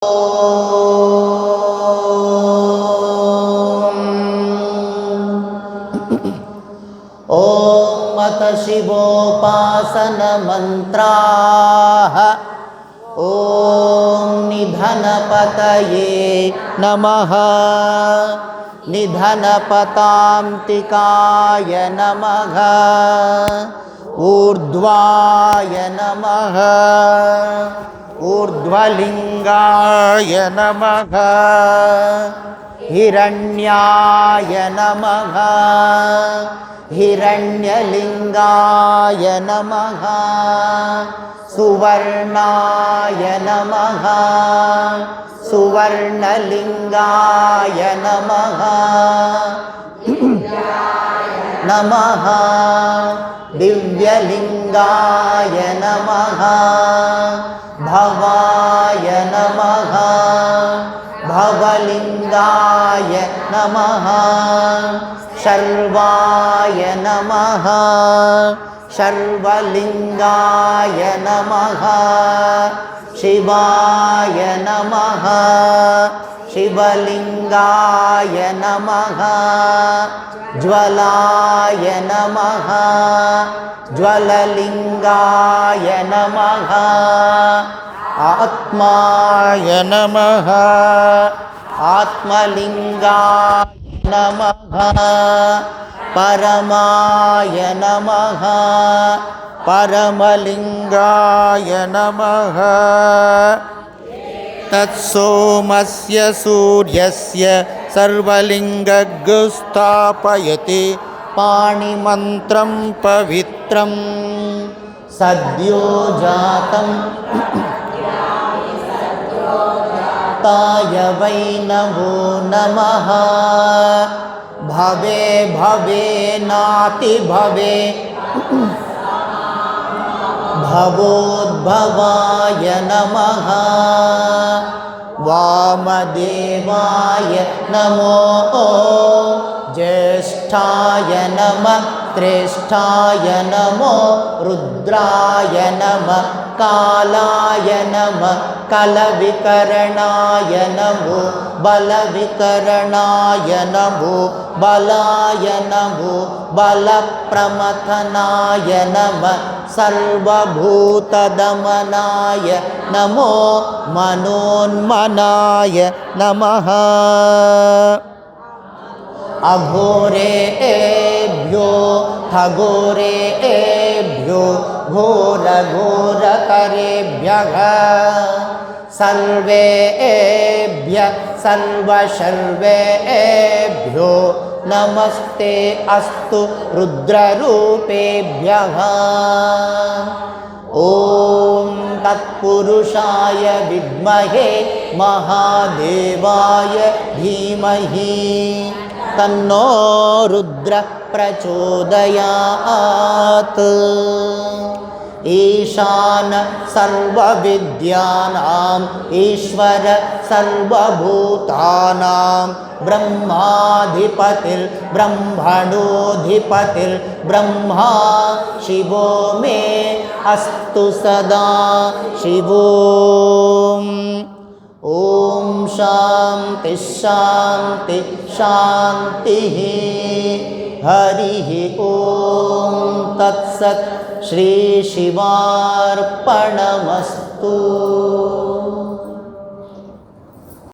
ॐ अथ शिवोपासनमन्त्राः। ॐ निधनपतये नमः। निधनपतान्तिकाय नमः। ऊर्ध्वाय नमः। ऊर्ध्वलिङ्गाय नमः। हिरण्याय नमः। हिरण्यलिङ्गाय नमः। सुवर्णाय नमः। सुवर्णलिङ्गाय नमः। नमः। दिव्यलिङ्गाय नमः। भवाय नमः। भवलिङ्गाय नमः। शर्वाय नमः। शर्वलिङ्गाय नमः। शिवाय नमः। शिवलिङ्गाय नमः। ज्वलाय नमः। ज्वललिङ्गाय नमः। आत्माय नमः। आत्मलिङ्गाय नमः। परमाय नमः। परमलिङ्गाय नमः। तत्सोमस्य सूर्यस्य सर्वलिङ्गगुस्थापयति पाणिमन्त्रं पवित्रं सद्यो जातं ताय वै नमो नमः। भवे भवे नाति भवे भवोद्भवाय नमः। वामदेवाय नमो ज्येष्ठाय नमः। श्रेष्ठाय नमो रुद्राय नमः। कालाय नमः। कलविकरणाय नमो बलविकरणाय नमो बलाय नमो बलप्रमथनाय नमः। सर्वभूतदमनाय नमो मनोन्मनाय नमः। अघोरेभ्यो खगोरेभ्यो घोरघोरकरेभ्यः सर्वेभ्यः सर्वशर्वेभ्यो नमस्ते अस्तु रुद्ररूपेभ्यः। ॐ तत्पुरुषाय विद्महे महादेवाय धीमहि तन्नो रुद्रः प्रचोदयात्। ईशान सर्वविद्यानां ईश्वर सर्वभूतानां ब्रह्माधिपतिर्ब्रह्मणोऽधिपतिर्ब्रह्मा शिवो मे अस्तु सदा शिवोम्। ॐ शान्ति शान्ति शान्तिः। हरिः ॐ तत्सत्। श्री शिवार्पणमस्तु।